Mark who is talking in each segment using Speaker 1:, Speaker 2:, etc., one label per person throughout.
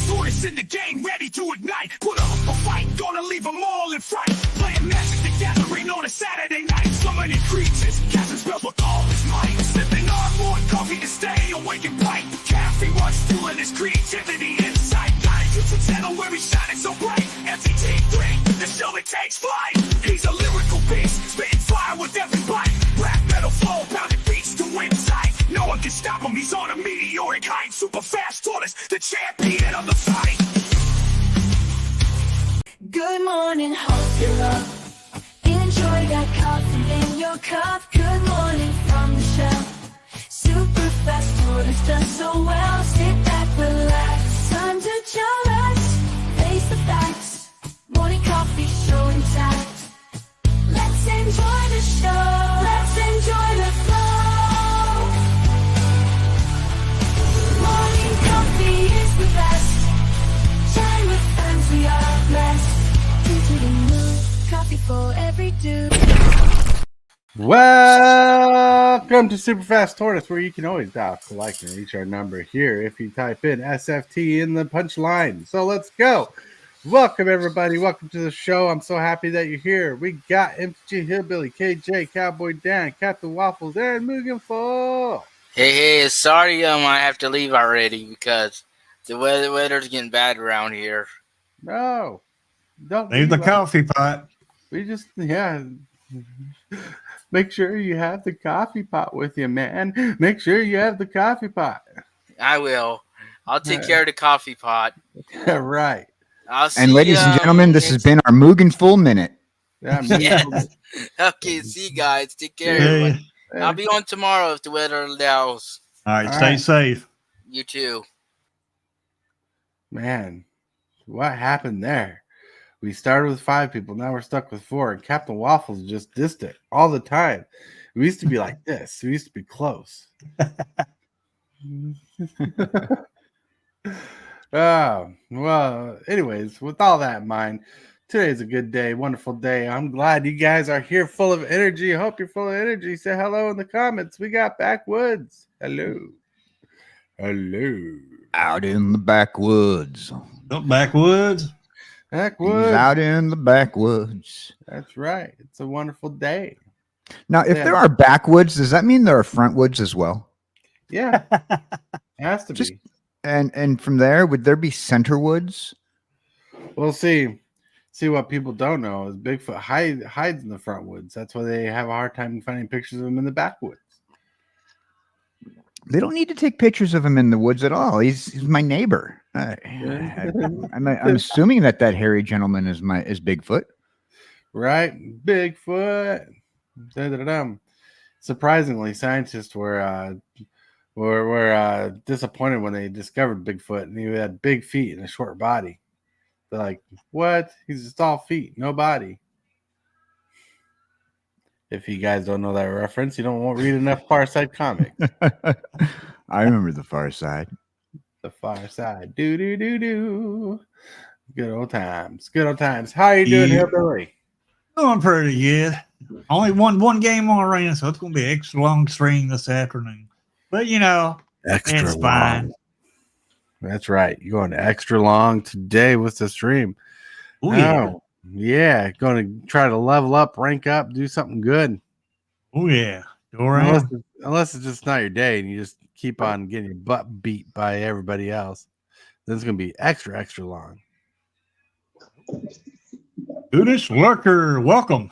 Speaker 1: tortoise in the game, ready to ignite. Put up a fight, gonna leave them all in fright. Playing Magic the Gathering on a Saturday night. Summoning creatures, casting spells with all his might. Sipping on more coffee to stay awake and bright. Caffeine was fueling his creativity inside. Got a YouTube channel where he's shining so bright. MTT3, the show that takes flight. He's a lyrical beast, spitting fire with every bite. Black metal flow, pounding beats to inside. No one can stop him, he's on a meteoric height. Super fast tortoise, the champion of the fight.
Speaker 2: Good morning, hope you're up. Enjoy that coffee in your cup. Good morning from the shelf. Super fast tortoise does so well. Sit back, relax, time to chillax. Face the facts, morning coffee show intact. Let's enjoy the show, let's enjoy the flow. Morning coffee is the best. Chatting with friends, we are blessed. Into the mood, coffee for every dude.
Speaker 3: Welcome to Superfast Tortoise, where you can always dial, collect, and reach our number here if you type in SFT in the punchline. So let's go. Welcome, everybody. Welcome to the show. I'm so happy that you're here. We got MTG Hillbilly, KJ, Cowboy Dan, Captain Waffles, and Mugen Full.
Speaker 4: Hey, sorry, I have to leave already because the weather's getting bad around here.
Speaker 3: No, don't
Speaker 5: leave the coffee pot.
Speaker 3: We just, make sure you have the coffee pot with you, man. Make sure you have the coffee pot.
Speaker 4: I will. I'll take care of the coffee pot.
Speaker 3: Right.
Speaker 6: And ladies and gentlemen, this has been our Mugen Full Minute.
Speaker 4: Yes. Okay, see you guys. Take care, everyone. I'll be on tomorrow if the weather allows.
Speaker 5: All right, stay safe.
Speaker 4: You too.
Speaker 3: Man, what happened there? We started with 5 people, now we're stuck with 4, and Captain Waffles just dissed it all the time. We used to be like this. We used to be close. Well, anyways, with all that in mind, today's a good day, wonderful day. I'm glad you guys are here full of energy. I hope you're full of energy. Say hello in the comments. We got backwoods. Hello. Hello.
Speaker 6: Out in the backwoods.
Speaker 5: Backwoods?
Speaker 3: Backwoods.
Speaker 6: He's out in the backwoods.
Speaker 3: That's right. It's a wonderful day.
Speaker 6: Now, if there are backwoods, does that mean there are frontwoods as well?
Speaker 3: Yeah. Has to be.
Speaker 6: And from there, would there be centerwoods?
Speaker 3: We'll see. See, what people don't know is Bigfoot hides in the front woods. That's why they have a hard time finding pictures of him in the backwoods.
Speaker 6: They don't need to take pictures of him in the woods at all. He's my neighbor. I'm assuming that hairy gentleman is Bigfoot.
Speaker 3: Right, Bigfoot. Da-da-da-dum. Surprisingly, scientists were disappointed when they discovered Bigfoot, and he had big feet and a short body. They're like, what? He's just all feet, no body. If you guys don't know that reference, you won't read enough Far Side comics.
Speaker 6: I remember the Far Side.
Speaker 3: The Far Side. Do. Good old times. Good old times. How are you doing here, Billy?
Speaker 5: Doing pretty good. Only one game more in, so it's going to be an extra long stream this afternoon. But, it's fine.
Speaker 3: That's right. You're going extra long today with the stream.
Speaker 5: Oh, yeah.
Speaker 3: Yeah, going to try to level up, rank up, do something good.
Speaker 5: Oh, yeah.
Speaker 3: Unless it's just not your day and you just keep on getting your butt beat by everybody else. Then it's going to be extra, extra long.
Speaker 5: Goonish Lurker, welcome.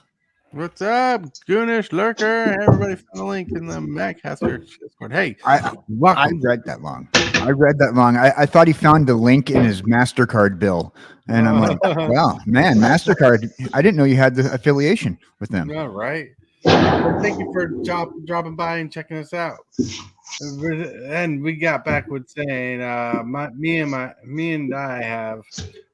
Speaker 3: What's up, Goonish Lurker? Everybody found the link in the Maccaster Discord. Hey,
Speaker 6: I read that long. I thought he found the link in his MasterCard bill. And I'm like, wow, man, MasterCard. I didn't know you had the affiliation with them.
Speaker 3: Yeah, right. Thank you for dropping by and checking us out. And we got back with saying, me and I have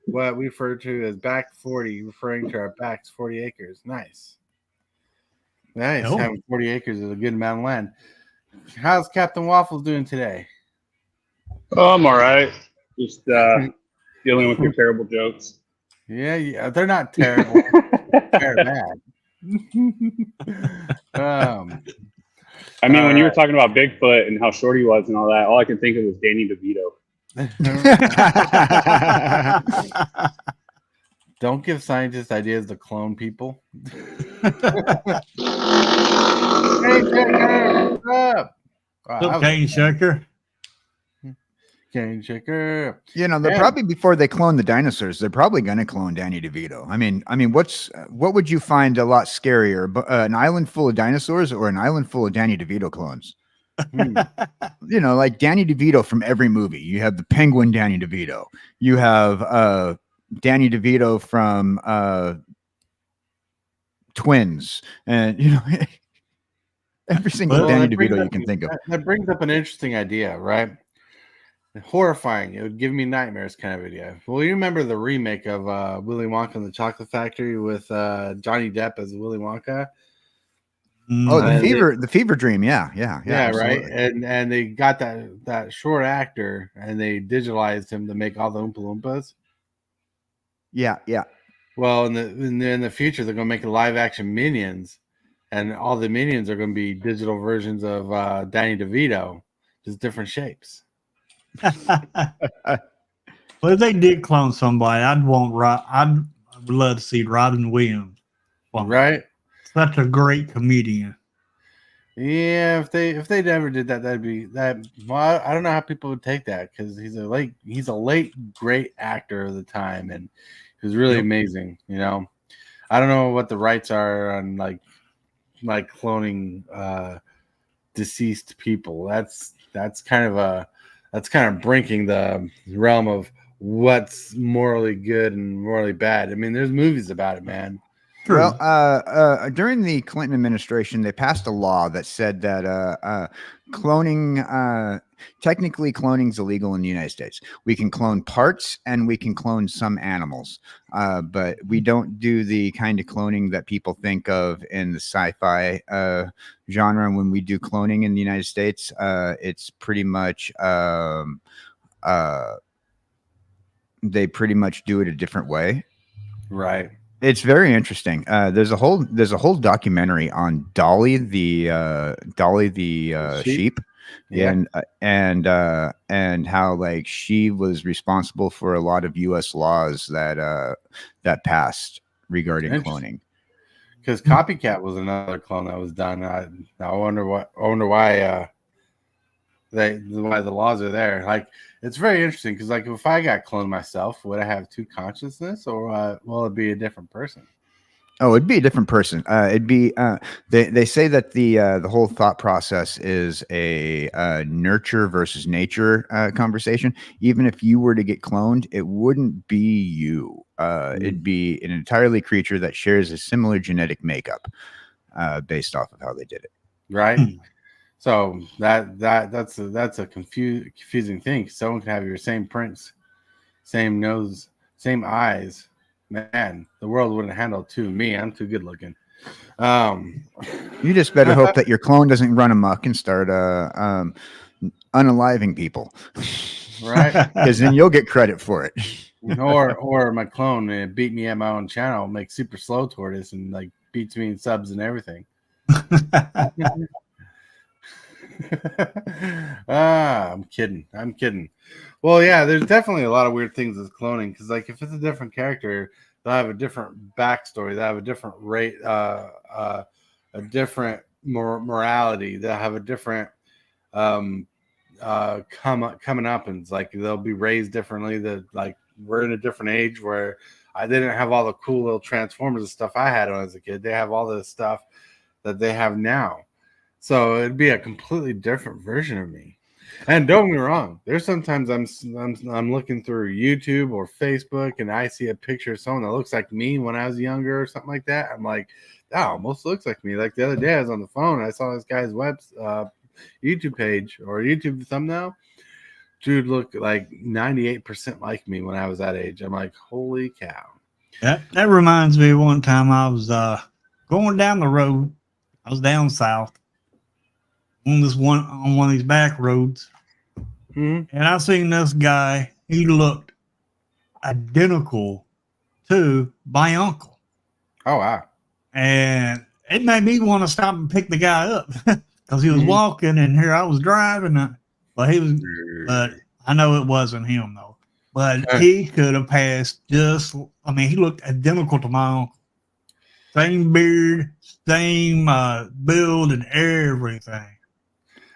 Speaker 3: what we refer to as back 40, referring to our backs 40 acres. Nice.
Speaker 5: Oh.
Speaker 3: Having 40 acres is a good amount of land. How's Captain Waffles doing today?
Speaker 7: Oh, I'm all right. Just dealing with your terrible jokes.
Speaker 3: Yeah, they're not terrible. They're bad.
Speaker 7: I mean, when you were talking about Bigfoot and how short he was and all that, all I could think of was Danny DeVito.
Speaker 3: Don't give scientists ideas to clone people. Hey, Jacob, what's up? Wow,
Speaker 5: Cane shaker.
Speaker 3: Cane shaker.
Speaker 6: They're
Speaker 3: Yeah.
Speaker 6: probably before they clone the dinosaurs, they're probably going to clone Danny DeVito. I mean, what would you find a lot scarier, an island full of dinosaurs or an island full of Danny DeVito clones? Like Danny DeVito from every movie. You have the Penguin Danny DeVito. You have Danny DeVito from Twins, and every single Danny DeVito you can think of.
Speaker 3: That brings up an interesting idea, right? Horrifying. It would give me nightmares kind of idea. Well, you remember the remake of Willy Wonka and the Chocolate Factory with Johnny Depp as Willy Wonka?
Speaker 6: Oh, the fever dream. Yeah,
Speaker 3: right. And they got that short actor and they digitalized him to make all the Oompa Loompas.
Speaker 6: Yeah.
Speaker 3: Well, in the future, they're going to make live action Minions, and all the Minions are going to be digital versions of Danny DeVito, just different shapes.
Speaker 5: Well, if they did clone somebody, I'd love to see Robin Williams.
Speaker 3: Right?
Speaker 5: Such a great comedian.
Speaker 3: Yeah, if they never did that, that'd be that. Well, I don't know how people would take that because he's a late great actor of the time, and he was really amazing. I don't know what the rights are on like cloning deceased people. That's kind of breaking the realm of what's morally good and morally bad. I mean, there's movies about it, man.
Speaker 5: True.
Speaker 6: Well, during the Clinton administration, they passed a law that said that technically cloning is illegal in the United States. We can clone parts and we can clone some animals, but we don't do the kind of cloning that people think of in the sci-fi genre. And when we do cloning in the United States, it's pretty much they pretty much do it a different way.
Speaker 3: Right.
Speaker 6: It's very interesting. There's a whole documentary on Dolly the sheep,
Speaker 3: Yeah.
Speaker 6: and how like she was responsible for a lot of U.S. laws that passed regarding cloning.
Speaker 3: Because Copycat was another clone that was done. I wonder why the laws are there. Like, it's very interesting because, like, if I got cloned myself, would I have two consciousness, or will it be a different person?
Speaker 6: Oh, it'd be a different person. It'd be they say that the whole thought process is a nurture versus nature conversation. Even if you were to get cloned, it wouldn't be you. It'd be an entirely creature that shares a similar genetic makeup, based off of how they did it.
Speaker 3: Right. So that's a confusing thing. Someone can have your same prints, same nose, same eyes. Man, the world wouldn't handle me. I'm too good looking.
Speaker 6: You just better hope that your clone doesn't run amok and start unaliving people,
Speaker 3: right?
Speaker 6: Because then you'll get credit for it.
Speaker 3: or my clone beat me at my own channel, make super slow tortoise, and like beats me in subs and everything. I'm kidding. Well, yeah, there's definitely a lot of weird things with cloning because, like, if it's a different character, they'll have a different backstory. They'll have a different rate, a different morality. They'll have a different coming up, and it's like they'll be raised differently. That, like, we're in a different age where I didn't have all the cool little Transformers and stuff I had when I was a kid. They have all the stuff that they have now. So it'd be a completely different version of me. And don't get me wrong, there's sometimes I'm looking through YouTube or Facebook and I see a picture of someone that looks like me when I was younger or something like that. I'm like, that almost looks like me. Like the other day I was on the phone, I saw this guy's YouTube page or YouTube thumbnail. Dude looked like 98% like me when I was that age. I'm like, holy cow.
Speaker 5: That reminds me of one time I was going down the road. I was down south on one of these back roads, and I seen this guy. He looked identical to my uncle.
Speaker 3: Oh wow!
Speaker 5: And it made me want to stop and pick the guy up because he was walking, and here I was driving. But he was. I know it wasn't him though, but he could have passed just. I mean, he looked identical to my uncle. Same beard, same build, and everything.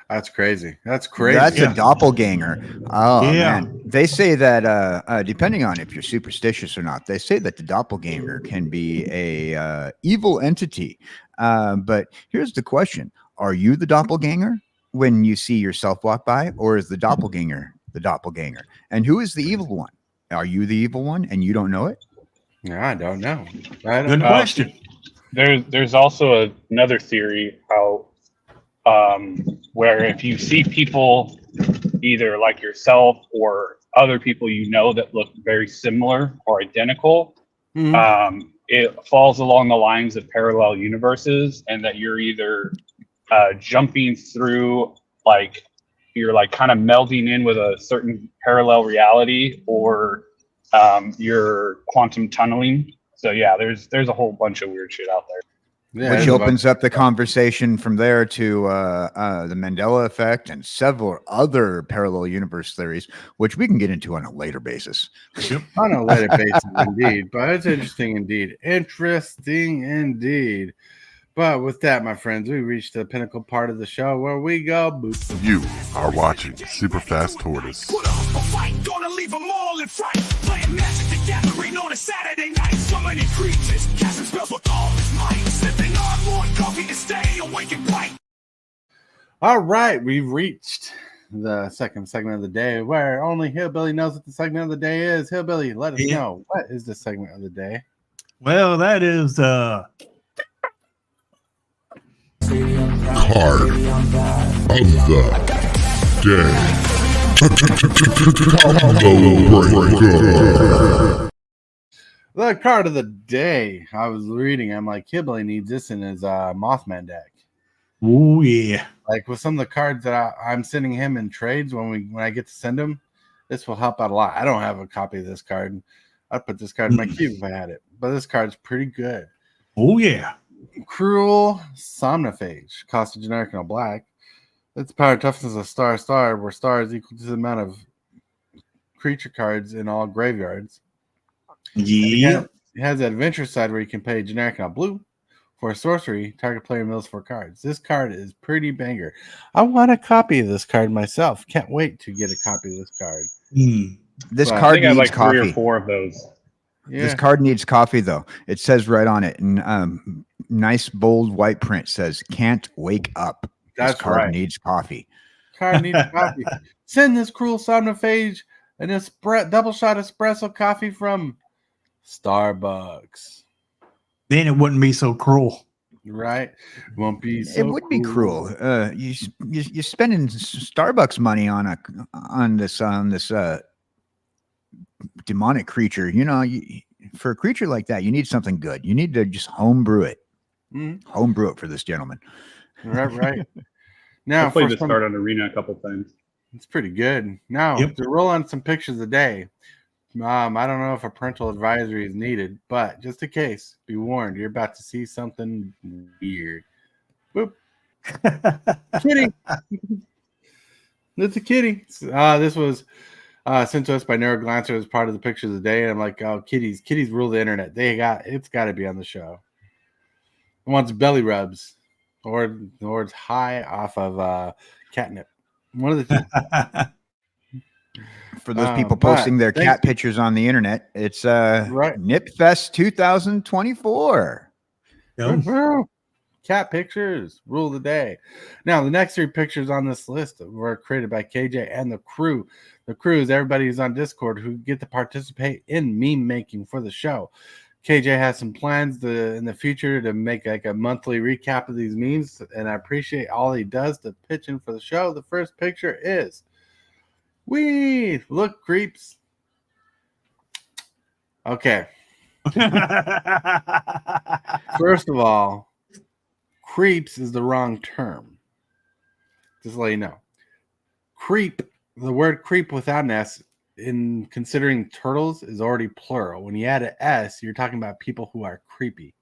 Speaker 3: That's crazy. That's crazy.
Speaker 6: That's a doppelganger. Oh
Speaker 5: Yeah.
Speaker 6: man, they say that depending on if you're superstitious or not, they say that the doppelganger can be a evil entity. But here's the question: are you the doppelganger when you see yourself walk by, or is the doppelganger the doppelganger? And who is the evil one? Are you the evil one and you don't know it?
Speaker 3: No, I don't know. I don't
Speaker 5: Good
Speaker 3: know.
Speaker 5: question.
Speaker 7: There's also another theory how where if you see people either like yourself or other people you know that look very similar or identical, it falls along the lines of parallel universes, and that you're either jumping through, like you're like kind of melding in with a certain parallel reality, or you're quantum tunneling. So yeah, there's a whole bunch of weird shit out there.
Speaker 3: Yeah,
Speaker 6: Which
Speaker 3: there's a
Speaker 6: opens
Speaker 3: bunch-
Speaker 6: up the conversation from there to the Mandela effect and several other parallel universe theories, which we can get into on a later basis.
Speaker 3: on a later basis, indeed. But it's interesting indeed. Interesting indeed. But with that, my friends, we reached the pinnacle part of the show where we go. Boop.
Speaker 8: You are watching Super Fast Tortoise.
Speaker 1: Put up a fight, gonna leave them all in fright. Playing Magic the Gathering on a Saturday night. Summoning creatures, casting spells with all his might. Sipping on more coffee to stay awake and bright.
Speaker 3: All right, we've reached the second segment of the day where only Hillbilly knows what the segment of the day is. Hillbilly, let us know, what is the segment of the day?
Speaker 5: Well, that is
Speaker 8: Card of the day.
Speaker 3: The card of the day. I was reading, I'm like, Hillbilly needs this in his Mothman deck.
Speaker 5: oh yeah.
Speaker 3: Like with some of the cards that I'm sending him in trades when I get to send him, this will help out a lot. I don't have a copy of this card. I'd put this card in my cube if I had it. But this card's pretty good.
Speaker 5: Oh yeah.
Speaker 3: Cruel Somnophage. Cost a generic and a black. Its power toughness is a star, where star is equal to the amount of creature cards in all graveyards.
Speaker 5: Yeah.
Speaker 3: It has the adventure side where you can pay generic and a blue. For a sorcery, target player mills 4 cards. This card is pretty banger. I want a copy of this card myself. Can't wait to get a copy of this card.
Speaker 6: This
Speaker 3: Well,
Speaker 7: I
Speaker 6: card
Speaker 7: think I have
Speaker 6: needs
Speaker 7: like 3
Speaker 6: coffee.
Speaker 7: or 4 of those.
Speaker 3: Yeah.
Speaker 6: This card needs coffee, though. It says right on it, and nice bold white print says, "Can't wake up."
Speaker 3: That's
Speaker 6: this card
Speaker 3: right.
Speaker 6: needs coffee.
Speaker 3: Card needs coffee. Send this Cruel Somnophage an double shot espresso coffee from Starbucks.
Speaker 5: Then it wouldn't be so cruel.
Speaker 3: Right? Won't be so
Speaker 6: It would be cruel. You're spending Starbucks money on this demonic creature. You know, for a creature like that, you need something good. You need to just homebrew it.
Speaker 3: Mm-hmm.
Speaker 6: Homebrew it for this gentleman.
Speaker 3: Right. Now,
Speaker 7: I played
Speaker 3: for
Speaker 7: this card on Arena a couple times.
Speaker 3: it's pretty good. Now,
Speaker 5: Yep.
Speaker 3: to roll on some pictures of the day. I don't know if a parental advisory is needed, but just in case, be warned, you're about to see something weird. Boop. Kitty. It's a kitty. This was sent to us by Neuroglancer as part of the pictures of the day. And I'm like, oh, kitties rule the internet. It's got to be on the show. It wants belly rubs, or it's high off of catnip. One of the two.
Speaker 6: For those people posting their cat
Speaker 3: you.
Speaker 6: pictures on the internet, it's
Speaker 3: Right.
Speaker 6: NipFest 2024.
Speaker 5: Yep.
Speaker 3: Cat pictures rule the day. Now, the next 3 pictures on this list were created by KJ and the crew. The crew is everybody who's on Discord who get to participate in meme making for the show. KJ has some plans in the future to make like a monthly recap of these memes, and I appreciate all he does to pitch in for the show. The first picture is look, creeps. Okay. First of all, creeps is the wrong term. Just to let you know. Creep, the word creep without an S, in considering turtles, is already plural. When you add an S, you're talking about people who are creepy.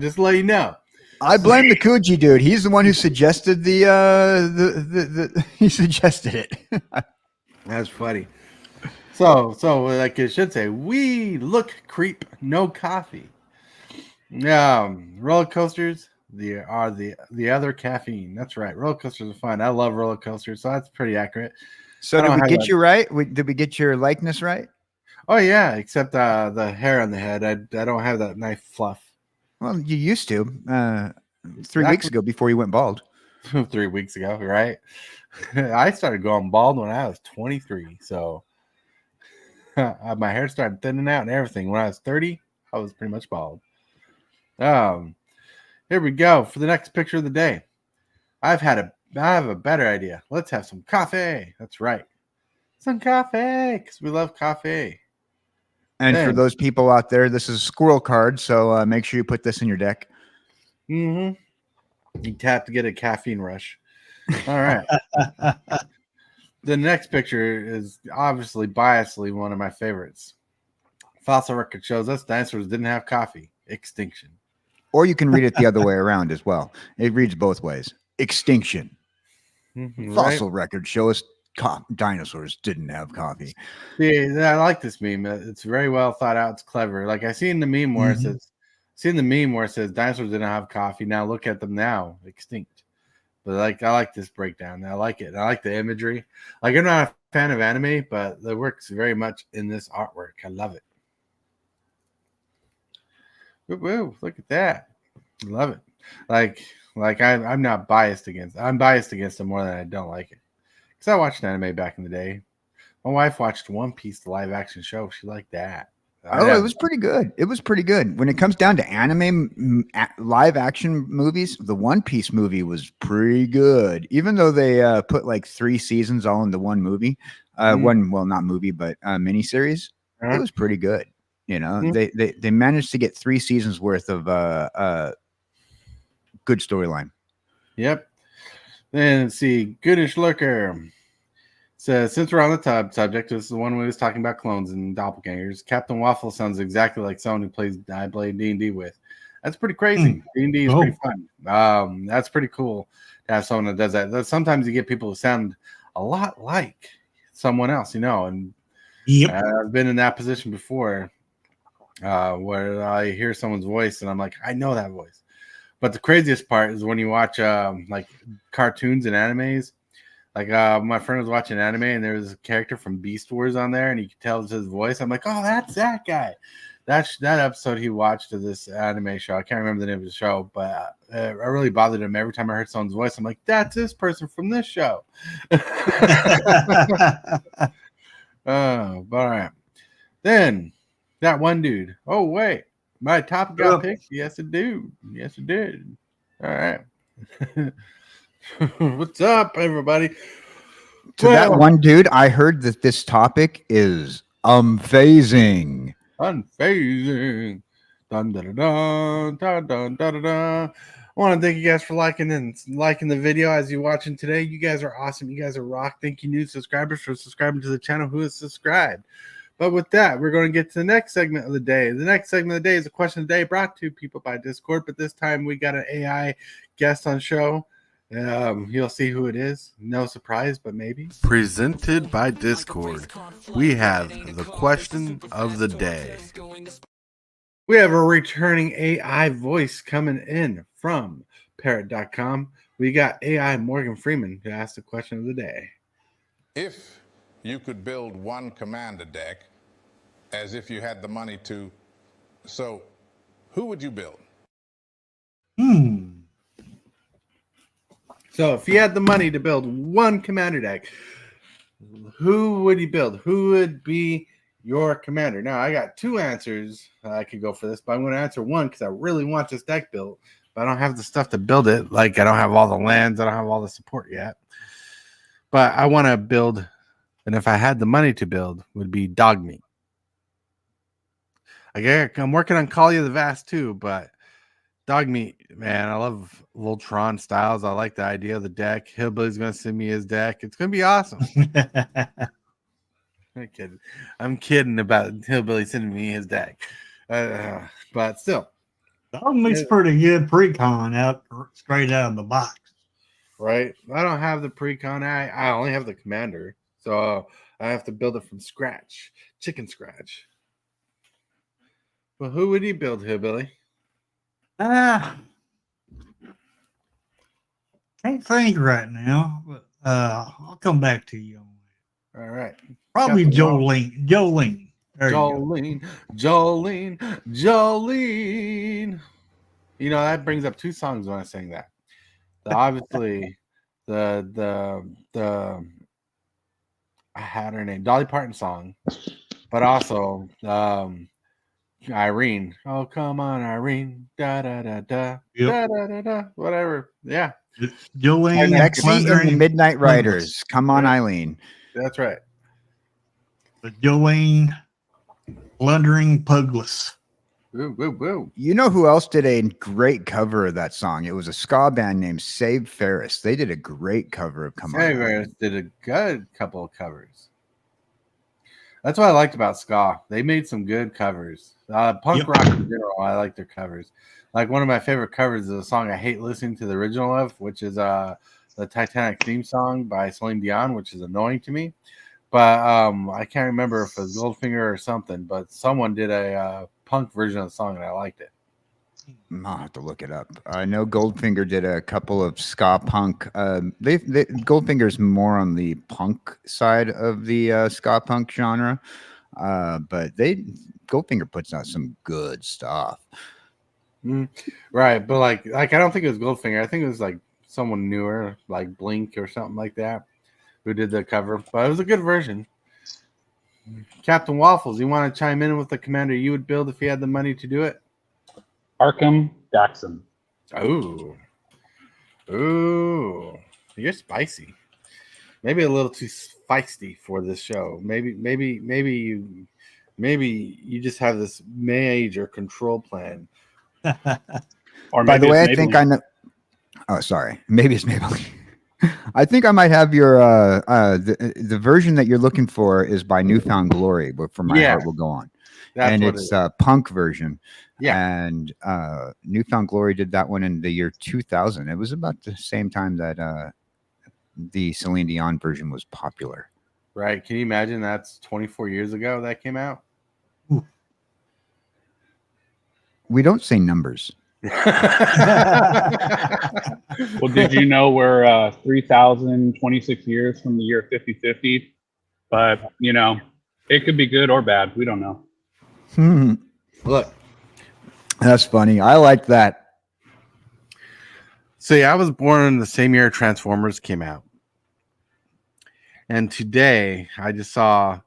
Speaker 3: Just to let you know.
Speaker 6: I blame the Coogee dude. He's the one who suggested he suggested it.
Speaker 3: That's funny. So like it should say, we look creep, no coffee. Roller coasters are the other caffeine. That's right. Roller coasters are fun. I love roller coasters, so that's pretty accurate.
Speaker 6: So did we get you right? Did we get your likeness right?
Speaker 3: Oh yeah, except the hair on the head. I don't have that nice fluff.
Speaker 6: Well, you used to 3 weeks ago before you went bald.
Speaker 3: 3 weeks ago, right? I started going bald when I was 23. So my hair started thinning out and everything. When I was 30, I was pretty much bald. Here we go for the next picture of the day. I have a better idea. Let's have some coffee. That's right. Some coffee, because we love coffee.
Speaker 6: And for those people out there, this is a squirrel card, so make sure you put this in your deck.
Speaker 3: You tap to get a caffeine rush. All right. The next picture is obviously biasly one of my favorites. Fossil record shows us dinosaurs didn't have coffee. Extinction.
Speaker 6: Or you can read it the other way around as well. It reads both ways. Extinction. Fossil records show us dinosaurs didn't have coffee.
Speaker 3: Yeah, I like this meme. It's very well thought out. It's clever. Like I see in the meme where it says dinosaurs didn't have coffee. Now look at them now, extinct. But like I like this breakdown. I like it. I like the imagery. Like I'm not a fan of anime, but it works very much in this artwork. I love it. Woo, look at that. I love it. Like I'm not biased against. I'm biased against it more than I don't like it. Because I watched anime back in the day. My wife watched One Piece, the live action show. She liked that.
Speaker 6: It was pretty good. It was pretty good. When it comes down to anime live action movies, the One Piece movie was pretty good. Even though they put like 3 seasons all into one movie, not movie, but miniseries, it was pretty good. You know, they managed to get 3 seasons worth of good storyline.
Speaker 3: Yep. Then let's see, Goodish Lurker says, since we're on the subject, this is the one we was talking about clones and doppelgangers. Captain Waffle sounds exactly like someone who plays I play D&D with. That's pretty crazy. D&D is pretty fun. That's pretty cool to have someone that does that. Sometimes you get people who sound a lot like someone else, you know, and I've been in that position before where I hear someone's voice and I'm like, I know that voice. But the craziest part is when you watch like cartoons and animes. Like my friend was watching anime and there was a character from Beast Wars on there and you could tell it's his voice. I'm like, oh, that's that guy. That episode he watched of this anime show. I can't remember the name of the show, but it really bothered him every time I heard someone's voice. I'm like, that's this person from this show. But all right. Then that one dude. Oh, wait. My topic got picked. Yes, it did. Yes, it did. All right. What's up, everybody?
Speaker 6: That one dude, I heard that this topic is unfazing.
Speaker 3: Unfazing. Dun, dun, dun, dun, dun, dun, dun. I want to thank you guys for liking the video as you're watching today. You guys are awesome. You guys are rock. Thank you, new subscribers, for subscribing to the channel who is subscribed. But with that, we're going to get to the next segment of the day. The next segment of the day is a question of the day brought to people by Discord. But this time we got an AI guest on show. You'll see who it is. No surprise, but maybe.
Speaker 8: Presented by Discord, we have the question of the day.
Speaker 3: We have a returning AI voice coming in from parrot.com. We got AI Morgan Freeman to ask the question of the day.
Speaker 9: If you could build one commander deck as if you had the money to, so who would you build?
Speaker 3: So if you had the money to build one commander deck, who would you build? Who would be your commander? Now, I got 2 answers I could go for this, but I'm going to answer one because I really want this deck built, but I don't have the stuff to build it. Like, I don't have all the lands. I don't have all the support yet. But I want to build, and if I had the money to build, would be dog meat. I'm working on Call You the Vast too, but dog meat, man, I love Voltron styles. I like the idea of the deck. Hillbilly's going to send me his deck. It's going to be awesome. I'm kidding about Hillbilly sending me his deck. But still,
Speaker 5: Dog looks pretty good pre-con out straight out of the box.
Speaker 3: Right? I don't have the pre-con. I only have the commander. So I have to build it from scratch. Chicken scratch. Well, who would you build, Hillbilly?
Speaker 5: Can't think right now, but I'll come back to you on that.
Speaker 3: All right.
Speaker 5: Probably Jolene. Jolene.
Speaker 3: Jolene. You know, that brings up two songs when I sang that. Obviously, the I had her name, Dolly Parton song, but also Irene. Oh, come on, Irene. Da da da da. Da da da da. Whatever. Yeah.
Speaker 5: Jolene.
Speaker 6: Lexi and the Midnight Riders. Come on, Eileen.
Speaker 3: That's right.
Speaker 5: The Jolene Blundering Pugless.
Speaker 3: Woo, woo, woo.
Speaker 6: You know who else did a great cover of that song? It was a ska band named Save Ferris. They did a great cover of Come On.
Speaker 3: Save Ferris did a good couple of covers. That's what I liked about ska. They made some good covers. Punk rock in general, I like their covers. Like one of my favorite covers is a song I hate listening to the original of, which is the Titanic theme song by Celine Dion, which is annoying to me. But I can't remember if it was Goldfinger or something, but someone did a punk version of the song and I liked it.
Speaker 6: I'll have to look it up. I know Goldfinger did a couple of ska punk. Goldfinger's more on the punk side of the ska punk genre, but Goldfinger puts out some good stuff.
Speaker 3: Right, but like I don't think it was Goldfinger. I think it was like someone newer, like Blink or something like that, who did the cover. But it was a good version. Captain Waffles, you want to chime in with the commander you would build if you had the money to do it?
Speaker 7: Arkham Daxon.
Speaker 3: Oh, you're spicy. Maybe a little too feisty for this show. Maybe you just have this major control plan.
Speaker 6: Or by the way, I think I know. Oh, sorry. Maybe it's Maybelline. I think I might have your the version that you're looking for is by Newfound Glory, but For My Heart Will Go On. And it's a punk version. Yeah. And Newfound Glory did that one in the year 2000. It was about the same time that the Celine Dion version was popular.
Speaker 3: Right. Can you imagine that's 24 years ago that came out?
Speaker 6: Ooh. We don't say numbers.
Speaker 7: Well, did you know we're 3,026 years from the year 5050? But, you know, it could be good or bad. We don't know.
Speaker 3: Look.
Speaker 6: That's funny. I like that.
Speaker 3: See, I was born in the same year Transformers came out. And today I just saw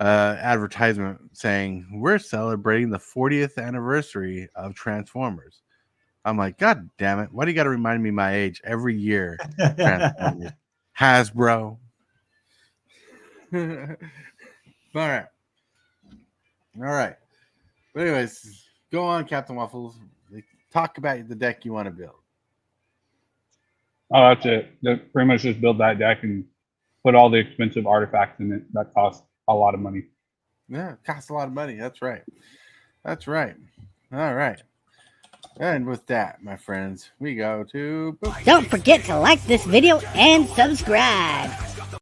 Speaker 3: advertisement saying we're celebrating the 40th anniversary of Transformers. I'm like, God damn it. Why do you got to remind me my age every year? Transformers. Hasbro. All right. But anyways, go on, Captain Waffles. Talk about the deck you want to build.
Speaker 7: Oh, that's it. Pretty much just build that deck and put all the expensive artifacts in it that cost a lot of money.
Speaker 3: Yeah, it costs a lot of money. That's right. All right. And with that, my friends, we go to...
Speaker 10: Don't forget to like this video and subscribe.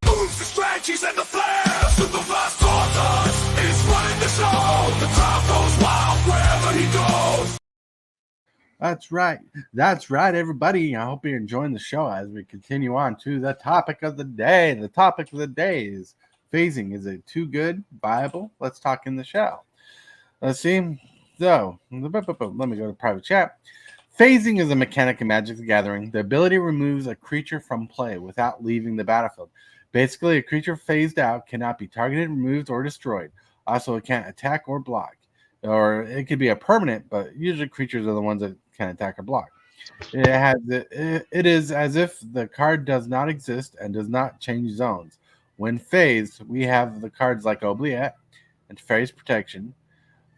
Speaker 1: Moves, the strategies, and the flares. To the vast tortoise is running the show. The crowd goes wild wherever he goes. That's right, everybody. I hope you're enjoying the show as we continue on to the topic of the day. The topic of the day is phasing. Is it too good? Viable? Let's talk in the show. Let's see. So, let me go to private chat. Phasing is a mechanic in Magic the Gathering. The ability removes a creature from play without leaving the battlefield. Basically, a creature phased out cannot be targeted, removed, or destroyed. Also, it can't attack or block. Or it could be a permanent, but usually creatures are the ones that can attack or block. It is as if the card does not exist and does not change zones. When phased, we have the cards like Oubliette and Teferi's Protection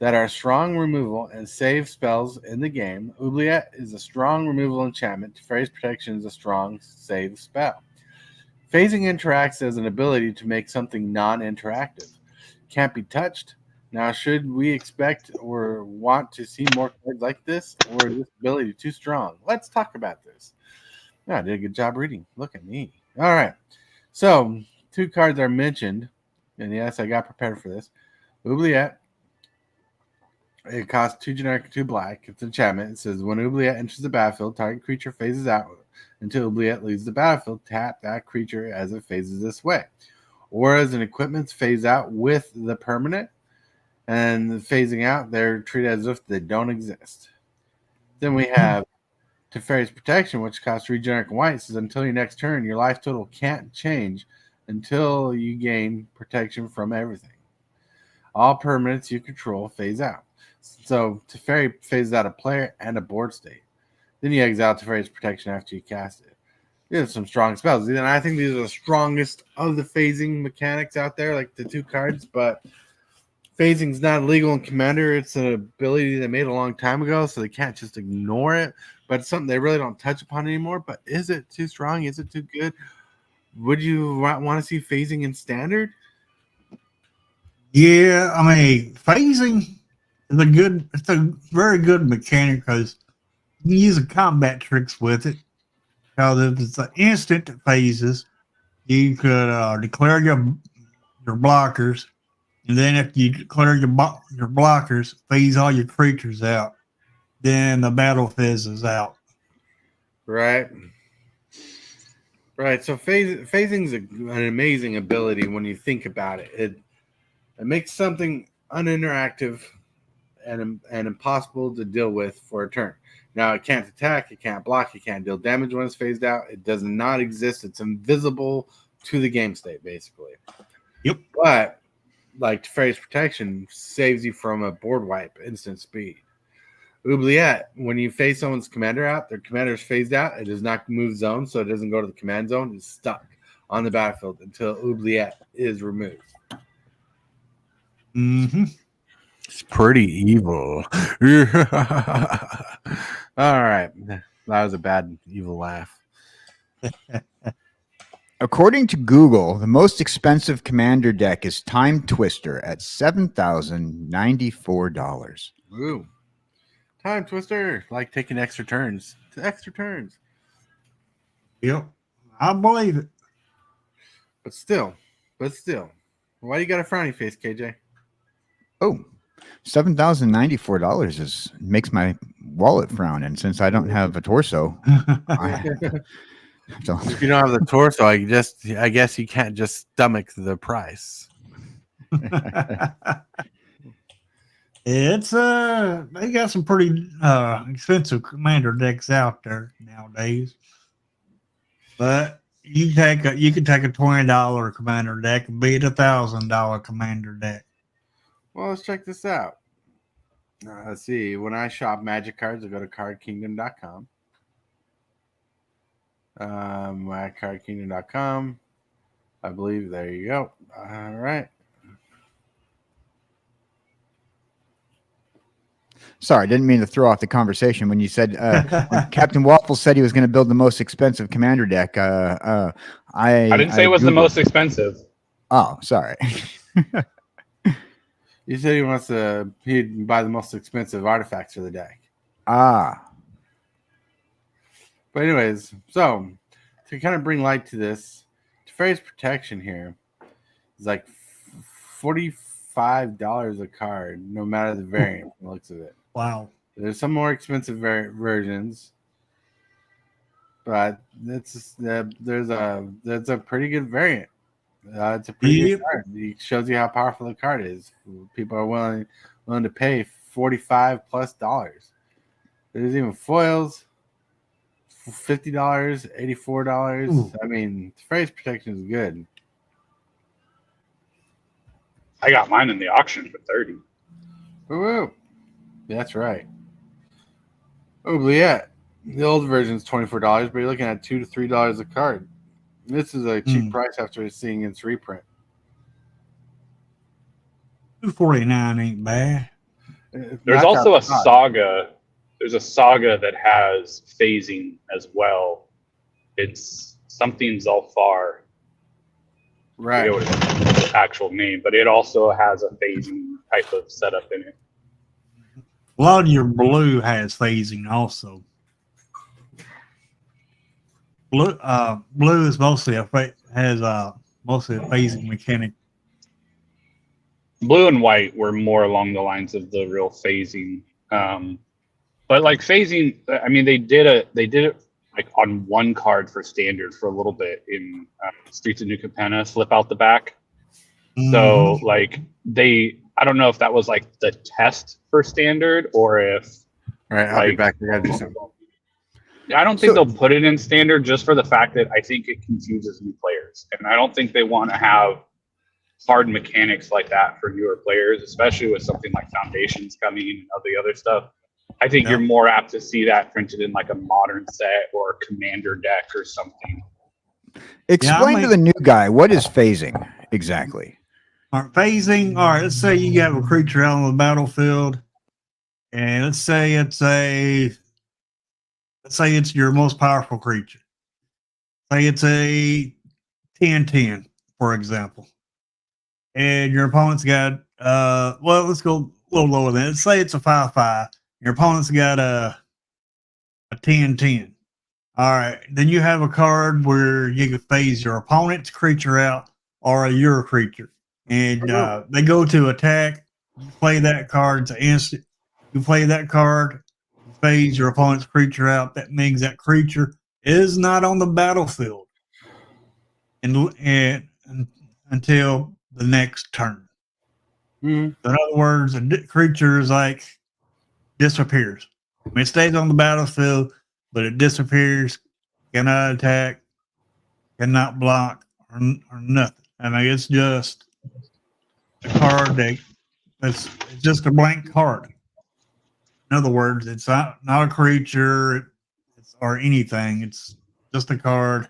Speaker 1: that are strong removal and save spells in the game. Oubliette is a strong removal enchantment. Teferi's Protection is a strong save spell. Phasing interacts as an ability to make something non-interactive. Can't be touched,
Speaker 3: Now, should we expect or want to see more cards like this, or is this ability too strong? Let's talk about this. Yeah, I did a good job reading. Look at me. All right. So, 2 cards are mentioned, and yes, I got prepared for this. Oubliette. It costs 2 generic and 2 black. It's an enchantment. It says when Oubliette enters the battlefield, target creature phases out until Oubliette leaves the battlefield. Tap that creature as it phases this way. Auras and equipments phase out with the permanent, and the phasing out, they're treated as if they don't exist. Then we have Teferi's Protection, which costs 3 generic and white. It says until your next turn, your life total can't change until you gain protection from everything. All permanents you control phase out. So Teferi phases out a player and a board state. Then you exile Teferi's Protection after you cast it. There's some strong spells. And I think these are the strongest of the phasing mechanics out there, like the 2 cards. But phasing is not illegal in Commander. It's an ability they made a long time ago, so they can't just ignore it. But it's something they really don't touch upon anymore. But is it too strong? Is it too good? Would you want to see phasing in Standard?
Speaker 5: Yeah, I mean, phasing is it's a very good mechanic because you can use the combat tricks with it. Because if it's an instant that phases, you could declare your blockers, and then if you declare your blockers, phase all your creatures out, then the battle fizzes out.
Speaker 3: Right. Right. So phasing is an amazing ability when you think about it. It makes something uninteractive and impossible to deal with for a turn. Now, it can't attack, it can't block, it can't deal damage when it's phased out. It does not exist. It's invisible to the game state, basically.
Speaker 5: Yep.
Speaker 3: But, like Teferi's Protection, saves you from a board wipe, instant speed. Oubliette, when you phase someone's commander out, their commander is phased out. It does not move zone, so it doesn't go to the command zone. It's stuck on the battlefield until Oubliette is removed.
Speaker 5: Mm-hmm.
Speaker 3: It's pretty evil. All right. That was a bad, evil laugh.
Speaker 6: According to Google, the most expensive commander deck is Time Twister at $7,094.
Speaker 3: Ooh. Time Twister. Like taking extra turns. Extra turns.
Speaker 5: Yep. I believe it.
Speaker 3: But still. Why you got a frowny face, KJ?
Speaker 6: Oh, $7,094 makes my wallet frown, and since I don't have a torso,
Speaker 3: If you don't have the torso, I guess you can't just stomach the price.
Speaker 5: It's they got some pretty expensive commander decks out there nowadays, but you can take a $20 commander deck and beat $1,000 commander deck.
Speaker 3: Well, let's check this out. Let's see. When I shop Magic cards, I go to cardkingdom.com. At cardkingdom.com. I believe there you go. All right.
Speaker 6: Sorry, I didn't mean to throw off the conversation when you said when Captain Waffle said he was going to build the most expensive commander deck. I
Speaker 7: didn't say it was the most expensive.
Speaker 6: Oh, sorry.
Speaker 3: You said he'd buy the most expensive artifacts for the deck.
Speaker 6: Ah.
Speaker 3: But anyways, so to kind of bring light to this, Teferi's Protection here is like $45 a card, no matter the variant from the looks of it.
Speaker 5: Wow.
Speaker 3: There's some more expensive versions, but there's a pretty good variant. It's a pretty good card. It shows you how powerful the card is. People are willing to pay $45+. There's even foils, $50, $84. Ooh. I mean, Teferi's Protection is good.
Speaker 7: I got mine in the auction for $30.
Speaker 3: Woo! That's right. Oubliette. The old version is $24, but you're looking at $2 to $3 a card. This is a cheap price after seeing its reprint.
Speaker 5: $249 ain't bad.
Speaker 7: There's also a saga. There's a saga that has phasing as well. It's something Zulfar.
Speaker 3: Right.
Speaker 7: I forget what its actual name, but it also has a phasing type of setup in it.
Speaker 5: A lot of your blue has phasing also. Blue is mostly mostly a phasing mechanic.
Speaker 7: Blue and white were more along the lines of the real phasing. But like phasing, I mean, they did it like on one card for standard for a little bit in Streets of New Capenna, flip out the back. So like I don't know if that was like the test for standard or if.
Speaker 3: All right, I'll be back. I gotta do something.
Speaker 7: I don't think they'll put it in standard just for the fact that I think it confuses new players, and I don't think they want to have hard mechanics like that for newer players, especially with something like Foundations coming and all the other stuff. I think you're more apt to see that printed in like a modern set or a commander deck or something.
Speaker 6: Explain to the new guy, what is phasing exactly?
Speaker 5: All right, let's say you have a creature out on the battlefield, and let's say it's your most powerful creature. Say it's a 10/10, for example. And your opponent's got let's go a little lower than that. Let's say it's a 5/5. Your opponent's got a 10/10. All right, then you have a card where you can phase your opponent's creature out or your creature. And they go to attack. You play that card, it's an instant. You play that card, phase your opponent's creature out. That means that creature is not on the battlefield and until the next turn. In other words, the creature is like disappears. I mean, it stays on the battlefield, but it disappears, cannot attack, cannot block, or nothing. I mean, it's just a card it's just a blank card. In other words, it's not a creature or anything. It's just a card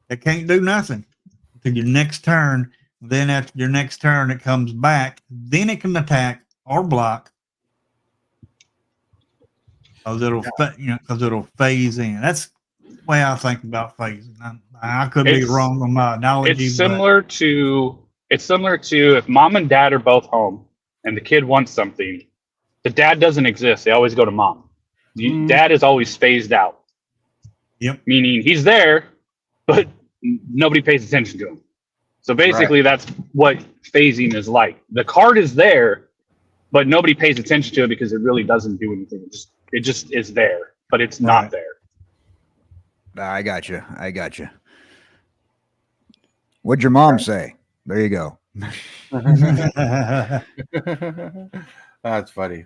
Speaker 5: that can't do nothing until your next turn. Then after your next turn, it comes back. Then it can attack or block. Because it'll phase in. That's the way I think about phasing. I could be wrong on my analogy.
Speaker 7: It's similar to if mom and dad are both home and the kid wants something. The dad doesn't exist. They always go to mom. Dad is always phased out.
Speaker 5: Yep.
Speaker 7: Meaning he's there, but nobody pays attention to him. So basically, that's what phasing is like. The card is there, but nobody pays attention to it because it really doesn't do anything. It just is there, but it's not there.
Speaker 6: I got you. What'd your mom say? There you go.
Speaker 3: That's funny.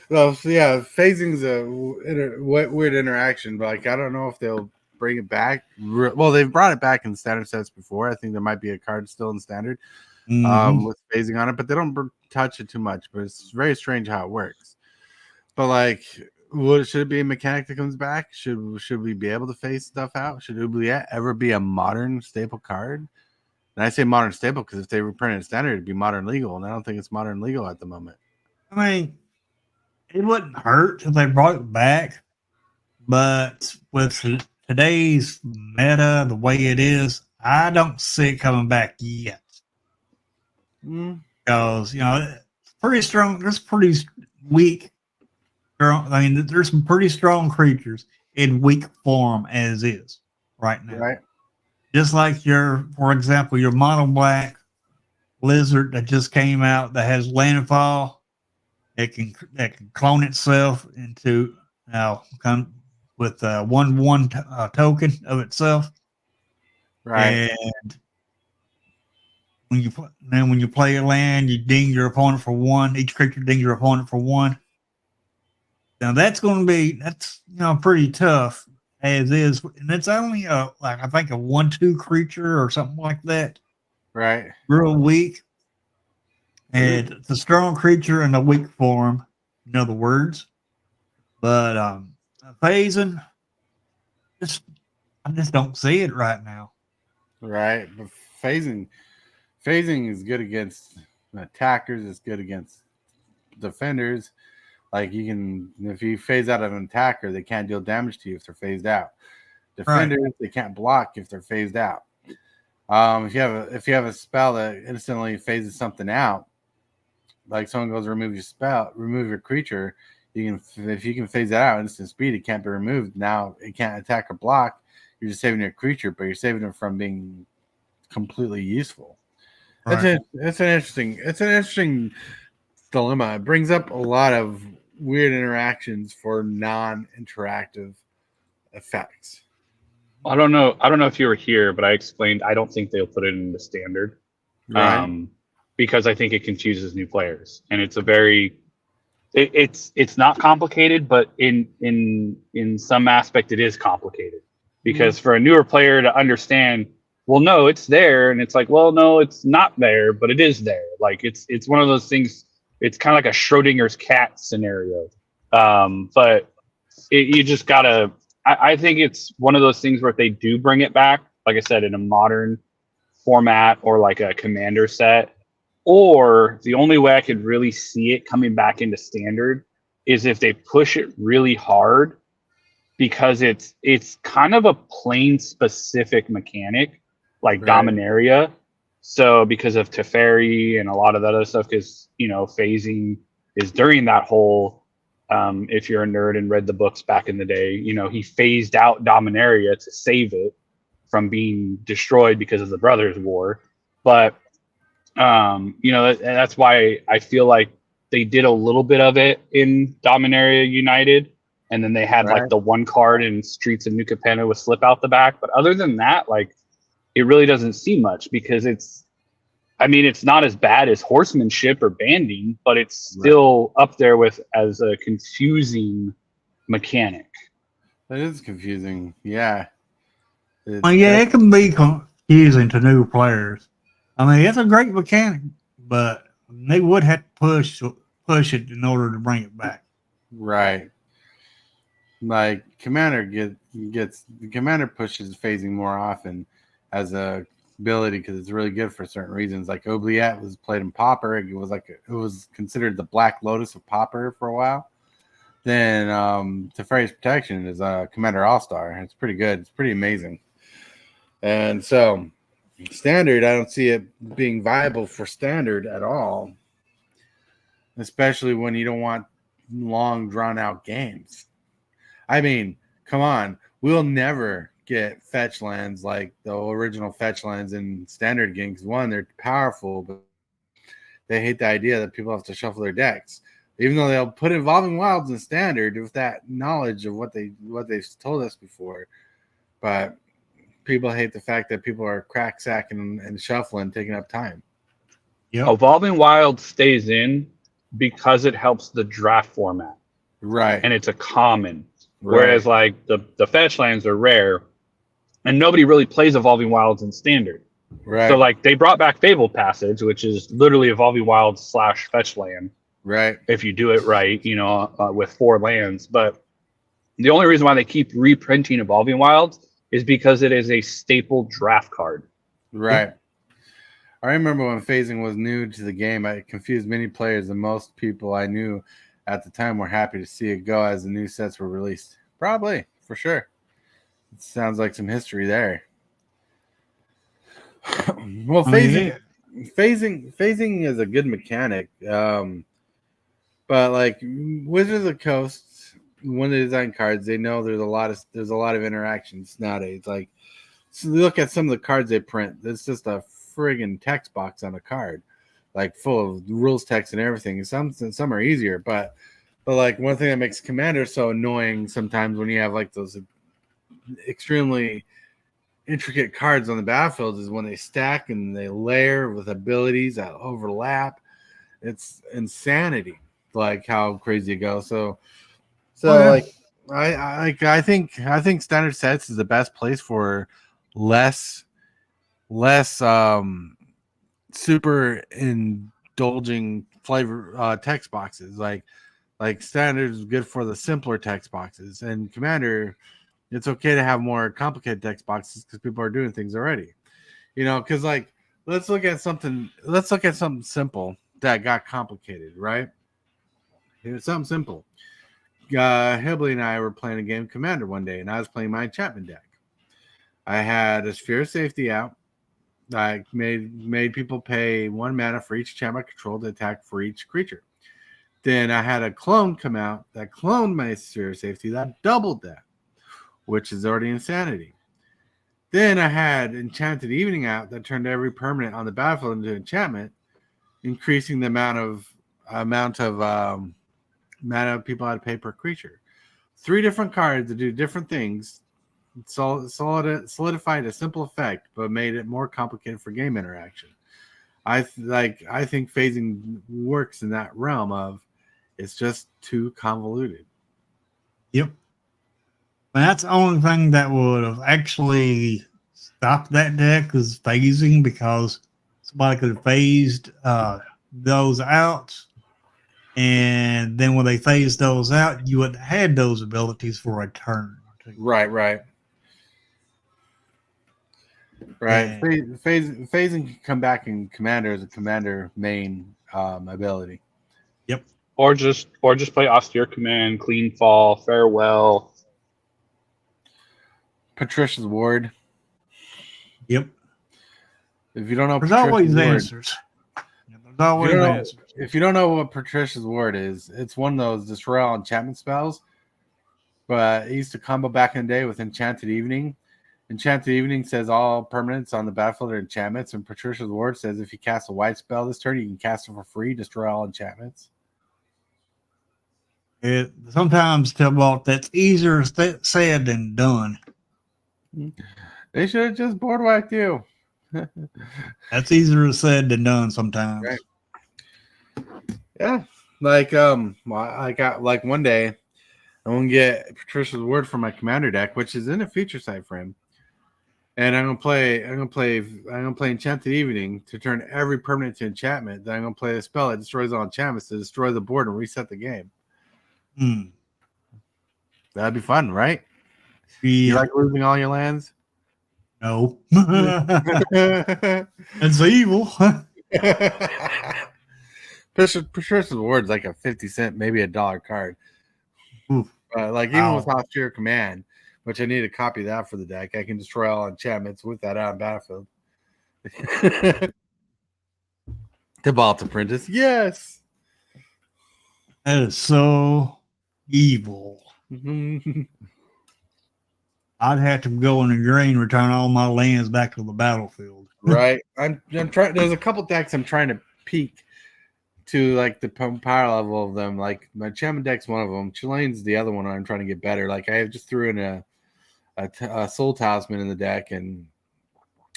Speaker 3: Well, so yeah, phasing's a weird interaction, but like I don't know if they'll bring it back. Well, they've brought it back in standard sets before. I think there might be a card still in standard with phasing on it, but they don't touch it too much. But it's very strange how it works. But like, should it be a mechanic that comes back? Should we be able to phase stuff out? Should Oubliette ever be a modern staple card? And I say modern staple because if they reprint it in standard, it'd be modern legal, and I don't think it's modern legal at the moment.
Speaker 5: I mean, it wouldn't hurt if they brought it back, but with today's meta, the way it is, I don't see it coming back yet. Because it's pretty strong. There's pretty weak. I mean, there's some pretty strong creatures in weak form as is right now.
Speaker 3: Right.
Speaker 5: Just like for example, your mono black lizard that just came out that has landfall. It can clone itself into come with 1/1 token of itself.
Speaker 3: Right.
Speaker 5: And when you play a land, you ding your opponent for 1. Each creature dings your opponent for 1. Now that's pretty tough as is, and it's only I think a 1/2 creature or something like that.
Speaker 3: Right.
Speaker 5: Real weak. And it's a strong creature in a weak form, in other words. But phasing, I just don't see it right now.
Speaker 3: Right. But phasing is good against attackers, it's good against defenders. Like if you phase out an attacker, they can't deal damage to you if they're phased out. Defenders, they can't block if they're phased out. If you have a spell that instantly phases something out, like someone goes remove your spell, remove your creature, you can if you can phase that out instant speed, it can't be removed. Now it can't attack or block. You're just saving your creature, but you're saving it from being completely useful.
Speaker 5: Right.
Speaker 3: It's an interesting dilemma. It brings up a lot of weird interactions for non-interactive effects.
Speaker 7: I don't know. I don't know if you were here, but I explained I don't think they'll put it in the standard,
Speaker 3: Right.
Speaker 7: because I think it confuses new players, and it's a very it's not complicated, but in some aspect it is complicated because for a newer player to understand, well, no, it's there, and it's like, well, no, it's not there, but it is there. Like it's one of those things. It's kind of like a Schrodinger's cat scenario, but you just gotta. I think it's one of those things where if they do bring it back, like I said, in a modern format or like a commander set, or the only way I could really see it coming back into standard is if they push it really hard, because it's kind of a plane specific mechanic like Dominaria. So because of Teferi and a lot of that other stuff, because phasing is during that whole if you're a nerd and read the books back in the day, he phased out Dominaria to save it from being destroyed because of the Brothers' War. But that's why I feel like they did a little bit of it in Dominaria United, and then they had like the one card in Streets of New Capenna with slip out the back. But other than that, like it really doesn't see much because it's not as bad as horsemanship or banding, but it's still up there with as a confusing mechanic.
Speaker 3: That is confusing. Yeah.
Speaker 5: It can be confusing to new players. I mean, it's a great mechanic, but they would have to push it in order to bring it back.
Speaker 3: Right. Like Commander Commander pushes phasing more often as a ability because it's really good for certain reasons. Like Oubliette was played in Pauper. It was considered the Black Lotus of Pauper for a while. Then Teferi's Protection is a Commander All-Star. It's pretty good. It's pretty amazing. And so standard, I don't see it being viable for standard at all, especially when you don't want long drawn out games. I mean, come on, we'll never get fetch lands like the original fetch lands in standard games. One, they're powerful, but they hate the idea that people have to shuffle their decks, even though they'll put Evolving Wilds in standard with that knowledge of what they've told us before. But people hate the fact that people are crack sacking and shuffling, taking up time.
Speaker 7: Yep. Evolving Wild stays in because it helps the draft format.
Speaker 3: Right.
Speaker 7: And it's a common. Right. Whereas like the fetch lands are rare and nobody really plays Evolving Wilds in standard.
Speaker 3: Right.
Speaker 7: So like they brought back Fabled Passage, which is literally Evolving Wilds / fetch land.
Speaker 3: Right.
Speaker 7: If you do it right, with 4 lands. But the only reason why they keep reprinting Evolving Wilds is because it is a staple draft card.
Speaker 3: Right. I remember when phasing was new to the game, it confused many players, and most people I knew at the time were happy to see it go as the new sets were released. Probably, for sure. It sounds like some history there. Well, phasing is a good mechanic. But like Wizards of the Coast, when they design cards, they know there's a lot of interactions nowadays. Like, so look at some of the cards they print. It's just a friggin' text box on a card, like full of rules text and everything. Some are easier, but like one thing that makes Commander so annoying sometimes when you have like those extremely intricate cards on the battlefield is when they stack and they layer with abilities that overlap. It's insanity, like how crazy it goes. So like I think standard sets is the best place for less super indulging flavor text boxes. Like standard is good for the simpler text boxes, and Commander, it's okay to have more complicated text boxes because people are doing things already. Because like let's look at something simple that got complicated, right? Here's something simple. Hibley and I were playing a game of Commander one day, and I was playing my enchantment deck. I had a Sphere of Safety out, Like made people pay 1 mana for each enchantment control to attack for each creature. Then I had a clone come out that cloned my Sphere of Safety that doubled that, which is already insanity. Then I had Enchanted Evening out that turned every permanent on the battlefield into enchantment, increasing the amount of mana people had to pay per creature. 3 different cards that do different things, solidified a simple effect, but made it more complicated for game interaction. I think phasing works in that realm of it's just too convoluted.
Speaker 5: Yep. But that's the only thing that would have actually stopped that deck is phasing, because somebody could have phased those out. And then when they phased those out, you would have had those abilities for a turn.
Speaker 3: Right.
Speaker 5: Yeah.
Speaker 3: Phasing can come back in Commander as a Commander main ability.
Speaker 5: Yep.
Speaker 7: Or just play Austere Command, Clean Fall, Farewell.
Speaker 3: Patricia's Ward.
Speaker 5: Yep.
Speaker 3: If you don't know,
Speaker 5: There's
Speaker 3: Patricia's
Speaker 5: always
Speaker 3: Ward,
Speaker 5: answers. There's always answers.
Speaker 3: If you don't know what Patricia's Ward is, it's one of those destroy all enchantment spells. But it used to combo back in the day with Enchanted Evening. Enchanted Evening says all permanents on the battlefield are enchantments, and Patricia's Ward says if you cast a white spell this turn, you can cast it for free, destroy all enchantments.
Speaker 5: It sometimes that's easier said than done.
Speaker 3: They should have just board whacked you.
Speaker 5: That's easier said than done sometimes.
Speaker 3: Right. Yeah. I got one day I'm gonna get Patricia's Word for my commander deck, which is in a feature site frame. And I'm gonna play Enchanted Evening to turn every permanent to enchantment. Then I'm gonna play a spell that destroys all enchantments to destroy the board and reset the game. That'd be fun, right?
Speaker 5: Yeah.
Speaker 3: You like losing all your lands?
Speaker 5: No. It's evil.
Speaker 3: Patricia's Ward's like a 50-cent, maybe $1 card. Even with Austere Command, which I need to copy that for the deck, I can destroy all enchantments with that out on battlefield. Tybalt Apprentice, yes.
Speaker 5: That is so evil. I'd have to go in the green, return all my lands back to the battlefield.
Speaker 3: Right. I'm trying. There's a couple decks I'm trying to peak to, like the power level of them. Like my enchantment deck's one of them. Chilene's the other one. I'm trying to get better. Like I just threw in a Soul Talisman in the deck, and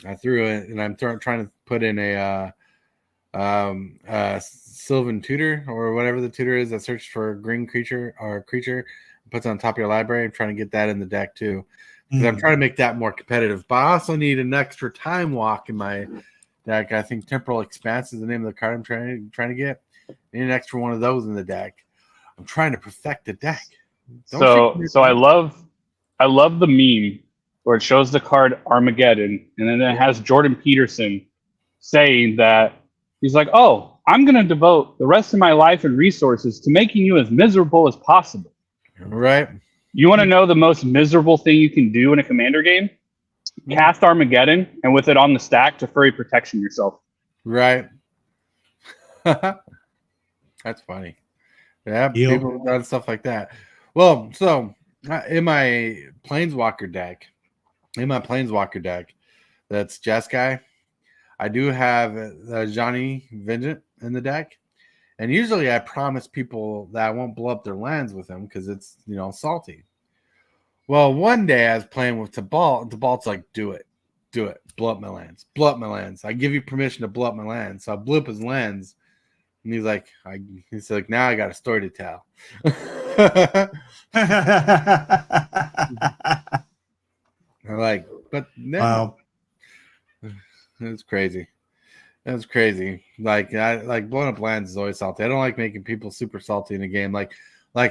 Speaker 3: I threw it, and I'm trying to put in a Sylvan Tutor or whatever the tutor is that searches for a green creature or creature, puts it on top of your library. I'm trying to get that in the deck too, because I'm trying to make that more competitive. But I also need an extra time walk in my deck. I think Temporal Expanse is the name of the card I'm trying to get. I need an extra one of those in the deck. I'm trying to perfect the deck.
Speaker 7: So I love the meme where it shows the card Armageddon, and then it has Jordan Peterson saying that he's like, "Oh, I'm going to devote the rest of my life and resources to making you as miserable as possible."
Speaker 3: Right.
Speaker 7: You want to know the most miserable thing you can do in a commander game? Cast Armageddon, and with it on the stack, Teferi Protection yourself.
Speaker 3: Right. That's funny. Yeah, people have done stuff like that. Well, so in my Planeswalker deck, that's Jeskai, I do have Johnny Vengeant in the deck. And usually I promise people that I won't blow up their lands with him because it's, salty. Well, one day I was playing with Tybalt, and Tybalt's like, do it. Blow up my lands. I give you permission to blow up my lands. So I blew up his lands. And he's like, now I got a story to tell. I'm like, but no. Wow. It's crazy. That's crazy. Like blowing up lands is always salty. I don't like making people super salty in a game. Like I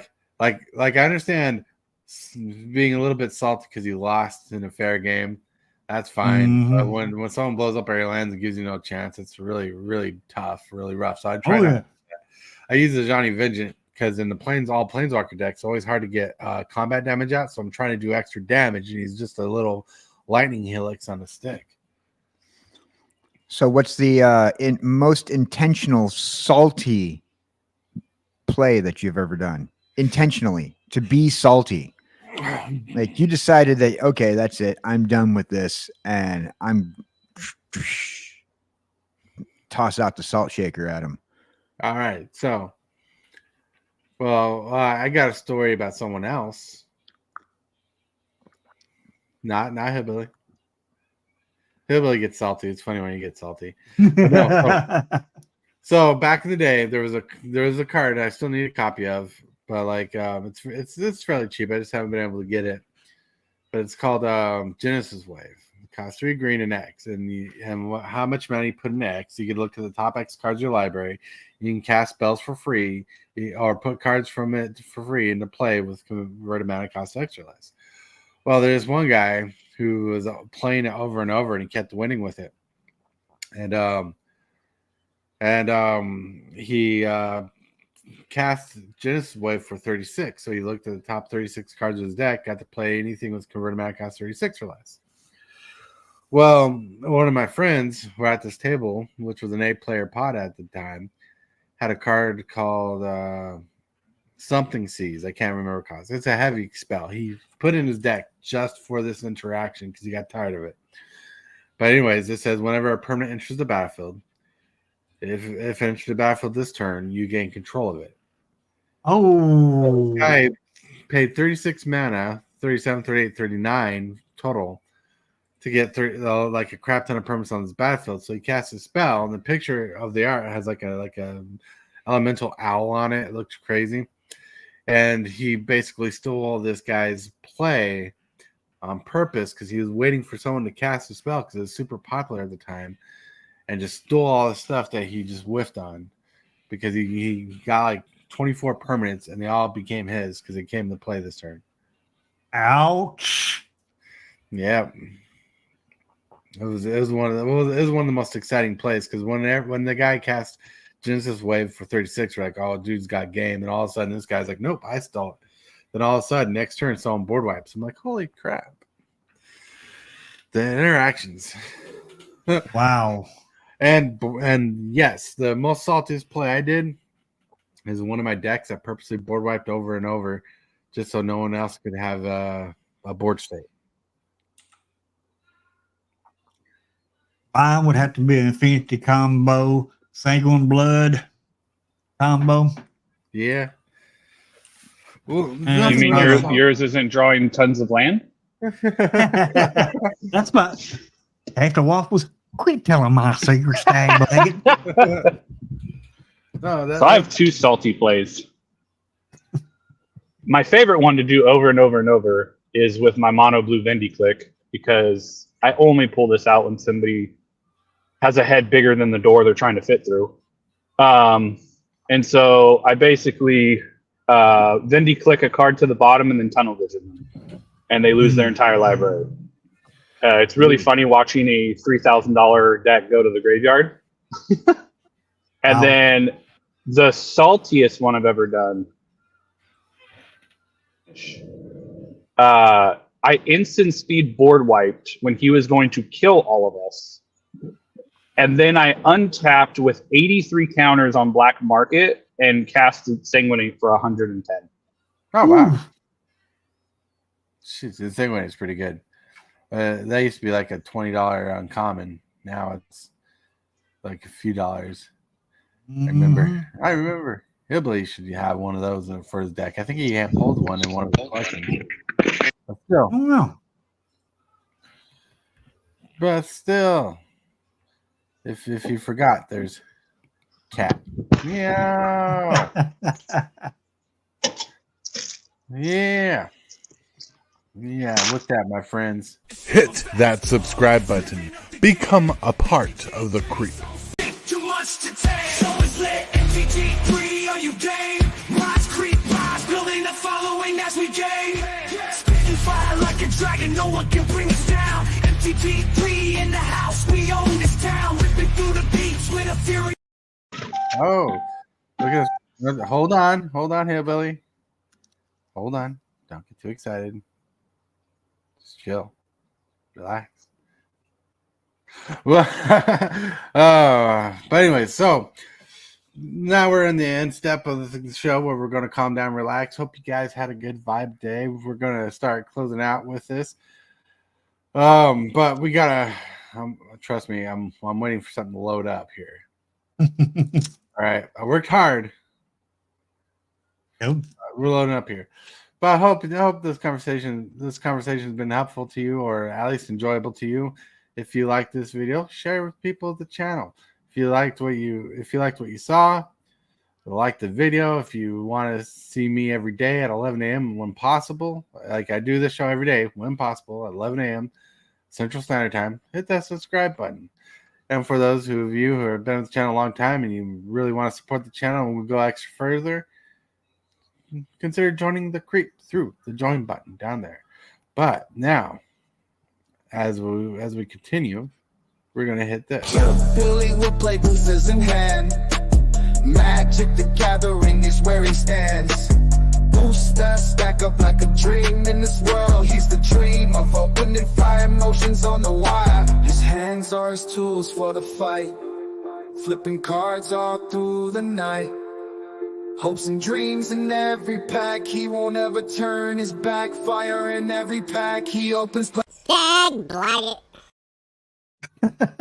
Speaker 3: understand being a little bit salty because you lost in a fair game. That's fine. But when someone blows up your lands and gives you no chance, it's really, really tough, really rough. So I try not. I use the Johnny Vengeant because in the all Planeswalker decks, it's always hard to get combat damage out. So I'm trying to do extra damage, and he's just a little lightning helix on a stick.
Speaker 6: So what's the most intentional salty play that you've ever done? Intentionally to be salty. Like you decided that, okay, that's it. I'm done with this. And I'm toss out the salt shaker at him.
Speaker 3: All right. So, well, I got a story about someone else. Not Hillbilly. Hillbilly gets salty. It's funny when you get salty. So back in the day, there was a card I still need a copy of, but like it's fairly cheap. I just haven't been able to get it. But it's called Genesis Wave. It costs 3 green and X, and how much money you put in X. You can look at the top X cards of your library. You can cast spells for free, or put cards from it for free into play with converted mana cost extra less. Well, there's one guy who was playing it over and over, and he kept winning with it, and he cast Genesis Wave for 36. So he looked at the top 36 cards of his deck, got to play anything with converted mana cost 36 or less. Well, one of my friends who were at this table, which was an 8-player pod at the time, had a card called Something Seas. I can't remember what cost. It's a heavy spell. He put in his deck just for this interaction because he got tired of it. But anyways, it says whenever a permanent enters the battlefield, if it enters the battlefield this turn, you gain control of it.
Speaker 5: Oh.
Speaker 3: This guy paid 36 mana, 37, 38, 39 total to get like a crap ton of permanents on this battlefield. So he casts a spell, and the picture of the art has like a elemental owl on it. It looks crazy. And he basically stole all this guy's play on purpose because he was waiting for someone to cast a spell because it was super popular at the time, and just stole all the stuff that he just whiffed on because he got like 24 permanents and they all became his because it came to play this turn.
Speaker 5: Ouch.
Speaker 3: Yeah. It was one of the most exciting plays because when the guy cast Genesis Wave for 36, we're like, oh, dude's got game, and all of a sudden this guy's like, nope, I stole it. Then all of a sudden next turn someone board wipes. I'm like, holy crap. The interactions.
Speaker 5: Wow.
Speaker 3: And yes, the most saltiest play I did is one of my decks I purposely board wiped over and over just so no one else could have a board state.
Speaker 5: Mine would have to be an Infinity combo, single and blood combo.
Speaker 3: Yeah. Well,
Speaker 7: You mean yours isn't drawing tons of land?
Speaker 5: That's my after waffles. Quit telling my secret, stag blanket.
Speaker 7: So I have 2 salty plays. My favorite one to do over and over and over is with my mono blue Vendy Click, because I only pull this out when somebody has a head bigger than the door they're trying to fit through. And so I basically Vendy Click a card to the bottom and then tunnel vision them, and they lose their entire library. It's really funny watching a $3,000 deck go to the graveyard. And then the saltiest one I've ever done, I instant speed board wiped when he was going to kill all of us. And then I untapped with 83 counters on black market and casted Sanguinate for 110.
Speaker 3: Oh, wow. Shit, the Sanguinate is pretty good. That used to be like a $20 uncommon. Now it's like a few dollars. I remember. Hillbilly should have one of those for his deck. I think he pulled one in one of his collections. But still.
Speaker 5: I don't know.
Speaker 3: But still. If you forgot, there's cat. Yeah. Yeah. Yeah, with that, my friends.
Speaker 8: Hit that subscribe button. Become a part of the creep.
Speaker 1: Too much to take. So it's lit. MTG3, are you game? Rise, creep, rise, building a following as we gain. Spitting fire like a dragon, no one can bring us down. MTG3 in the house, we own this town. Ripping through the beats with a fury.
Speaker 3: Oh, look at this. Hold on, Hillbilly. Hold on. Don't get too excited. Just chill. Relax. Well, but anyway, so now we're in the end step of the show where we're going to calm down, relax. Hope you guys had a good vibe day. We're going to start closing out with this. But we gotta trust me. I'm waiting for something to load up here. All right, I worked hard.
Speaker 5: Yep.
Speaker 3: We're loading up here, but I hope this conversation has been helpful to you, or at least enjoyable to you. If you like this video, share it with people at the channel. If you liked what you saw, like the video. If you want to see me every day at 11 a.m. when possible, like I do this show every day when possible at 11 a.m. Central Standard Time, hit that subscribe button. And for those of you who have been with the channel a long time and you really want to support the channel and we go extra further, consider joining the creep through the join button down there. But now, as we continue, we're gonna hit this.
Speaker 1: Billy will play pieces in hand. Magic the Gathering is where he stands. Booster stack up like a dream in this world. He's the dream of opening fire, emotions on the wire. His hands are his tools for the fight, flipping cards all through the night. Hopes and dreams in every pack. He won't ever turn his back. Fire in every pack. He opens.
Speaker 10: Dad, blight it.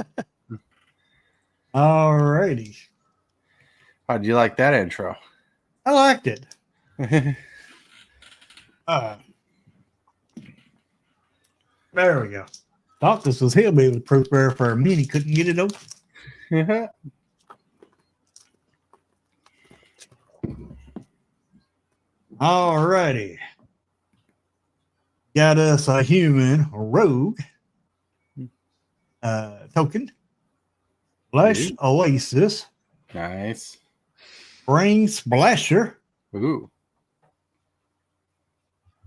Speaker 5: Alrighty.
Speaker 3: How'd you like that intro?
Speaker 5: I liked it. There we go. Thought this was hillbilly prepare for a minute. Couldn't get it open. Alrighty. Got us a human rogue token. Flesh Oasis.
Speaker 3: Nice.
Speaker 5: Brain Splasher.
Speaker 3: Ooh.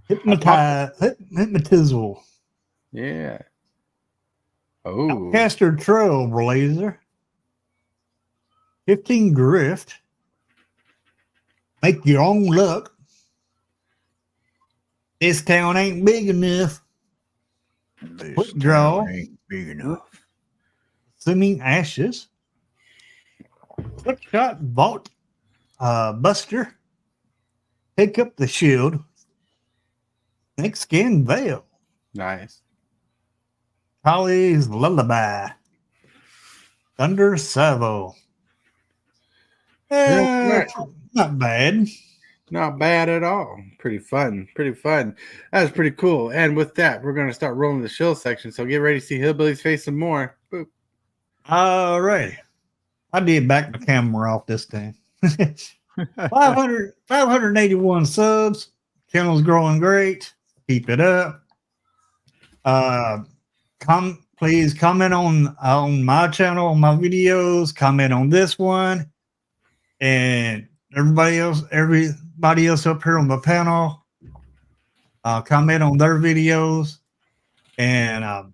Speaker 5: Hypnotizzle.
Speaker 3: Yeah. Oh.
Speaker 5: Caster Trailblazer. 15 Grift. Make your own luck. This town ain't big enough. Quick draw.
Speaker 6: Ain't big enough.
Speaker 5: Swimming Ashes. Quick shot vault. Buster. Pick up the shield. Snake skin veil.
Speaker 3: Nice.
Speaker 5: Holly's lullaby. Thunder Savo. Not bad.
Speaker 3: Not bad at all. Pretty fun. Pretty fun. That was pretty cool. And with that, we're going to start rolling the shill section. So get ready to see Hillbilly's face some more. Boop.
Speaker 5: All right. I did back my camera off this time. 581 subs. Channel's growing great. Keep it up. Please comment on my channel, on my videos. Comment on this one. And everybody else up here on the panel, comment on their videos, and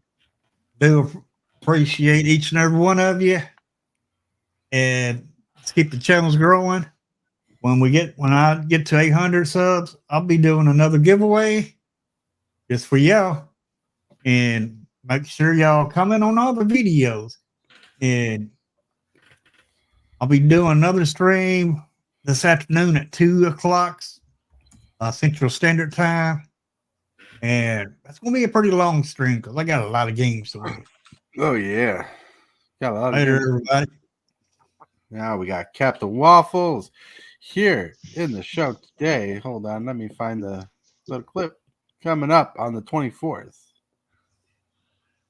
Speaker 5: do appreciate each and every one of you. And let's keep the channels growing. When I get to 800 subs, I'll be doing another giveaway just for y'all. And make sure y'all comment on all the videos. And I'll be doing another stream this afternoon at 2 o'clock Central Standard Time. And that's going to be a pretty long stream because I got a lot of games to win.
Speaker 3: Oh, yeah. Got a lot
Speaker 5: Later,
Speaker 3: of
Speaker 5: everybody.
Speaker 3: Now we got Captain Waffles here in the show today. Hold on. Let me find the little clip coming up on the 24th.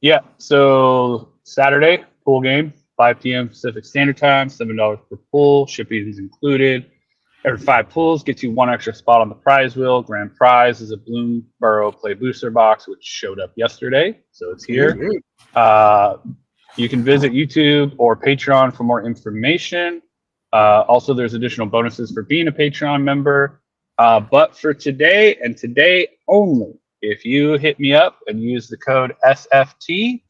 Speaker 7: Yeah, so Saturday, pool game, 5 p.m. Pacific Standard Time, $7 per pool, shipping is included. Every 5 pools gets you 1 extra spot on the prize wheel. Grand prize is a Bloomburrow Play Booster box, which showed up yesterday, so it's here. You can visit YouTube or Patreon for more information. Also, there's additional bonuses for being a Patreon member. But for today and today only, if you hit me up and use the code SFT,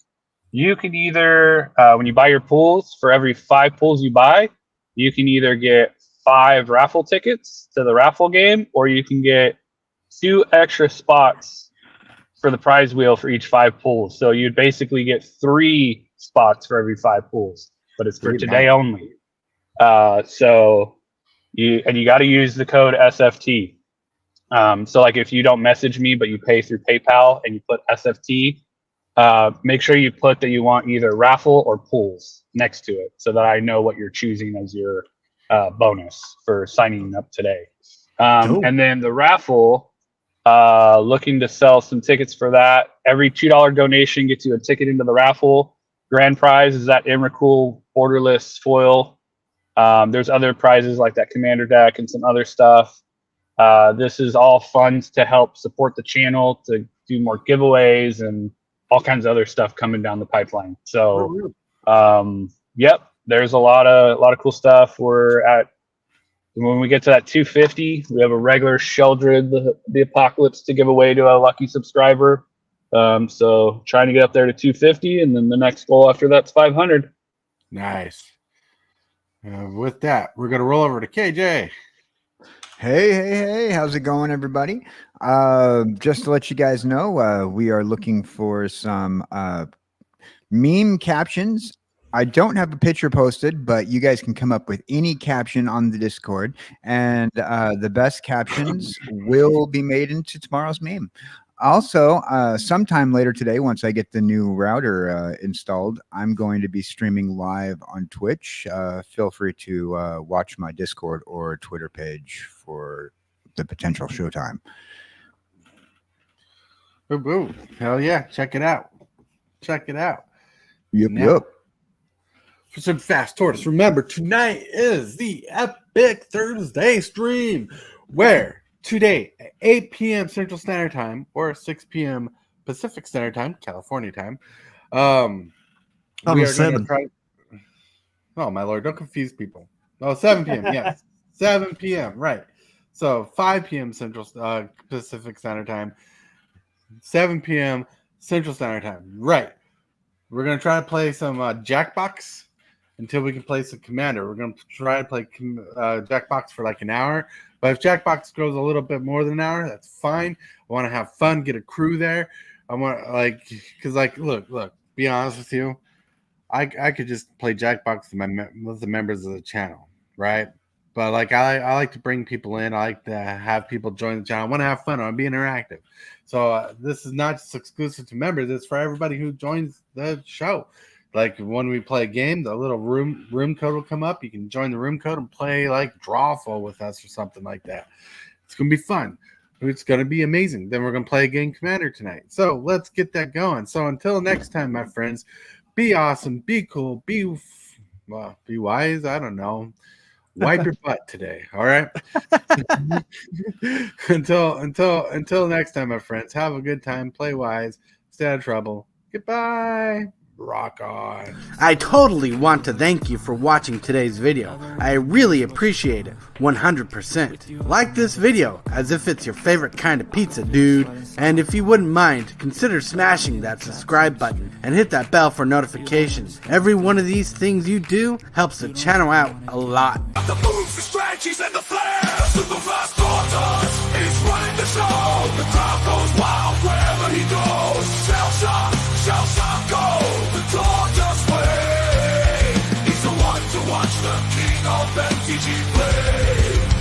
Speaker 7: you can either, when you buy your pools, for every 5 pools you buy, you can either get 5 raffle tickets to the raffle game, or you can get 2 extra spots for the prize wheel for each 5 pools. So you'd basically get 3 spots for every 5 pools, but it's for
Speaker 6: Pretty
Speaker 7: today
Speaker 6: nice.
Speaker 7: only. So you got to use the code SFT. So like if you don't message me, but you pay through PayPal and you put SFT, make sure you put that you want either raffle or pools next to it so that I know what you're choosing as your bonus for signing up today.
Speaker 5: Cool.
Speaker 7: And then the raffle, looking to sell some tickets for that. Every $2 donation gets you a ticket into the raffle. Grand prize is that Emrakul borderless foil. There's other prizes like that commander deck and some other stuff. This is all funds to help support the channel, to do more giveaways and all kinds of other stuff coming down the pipeline. So, yep, there's a lot of cool stuff. When we get to that 250, we have a regular Sheldred, the Apocalypse, to give away to a lucky subscriber. So trying to get up there to 250, and then the next goal after that's 500.
Speaker 3: Nice. With that, we're going to roll over to KJ.
Speaker 6: Hey, how's it going, everybody? Just to let you guys know, we are looking for some meme captions. I don't have a picture posted, but you guys can come up with any caption on the Discord, and the best captions will be made into tomorrow's meme. Also, sometime later today, once I get the new router installed, I'm going to be streaming live on Twitch. Feel free to watch my Discord or Twitter page for the potential showtime.
Speaker 3: Boo. Hell yeah. Check it out.
Speaker 6: Yep.
Speaker 3: For some Fast Tortoise, remember, tonight is the Epic Thursday stream, where today at 8 p.m. Central Standard Time or 6 p.m. Pacific Standard Time, California time, we are going to try. Oh my lord! Don't confuse people. Oh, 7 p.m. Yes, 7 p.m. Right. So 5 p.m. Central Pacific Standard Time, 7 p.m. Central Standard Time. Right. We're going to try to play some Jackbox until we can play some Commander. We're going to try to play Jackbox for like an hour. But if Jackbox goes a little bit more than an hour, that's fine. I want to have fun, get a crew there. I want look, be honest with you. I could just play Jackbox with the members of the channel, right? But like I like to bring people in. I like to have people join the channel. I want to have fun. I want to be interactive. So this is not just exclusive to members. It's for everybody who joins the show. Like when we play a game, the little room code will come up. You can join the room code and play like Drawful with us or something like that. It's gonna be fun. It's gonna be amazing. Then we're gonna play a game Commander tonight. So let's get that going. So until next time, my friends, be awesome, be cool, be wise. I don't know. Wipe your butt today. All right. until next time, my friends. Have a good time. Play wise. Stay out of trouble. Goodbye. Rock on.
Speaker 11: I totally want to thank you for watching today's video. I really appreciate it. 100%. Like this video as if it's your favorite kind of pizza, dude. And if you wouldn't mind, consider smashing that subscribe button and hit that bell for notifications. Every one of these things you do helps the channel out a lot.
Speaker 1: The moves, the strategies, and the flair. Super Fast Tortoise is running the show. The crowd goes wild wherever he goes. Shall shock, go. The Tortoise way. He's the one to watch, the king of MTG play.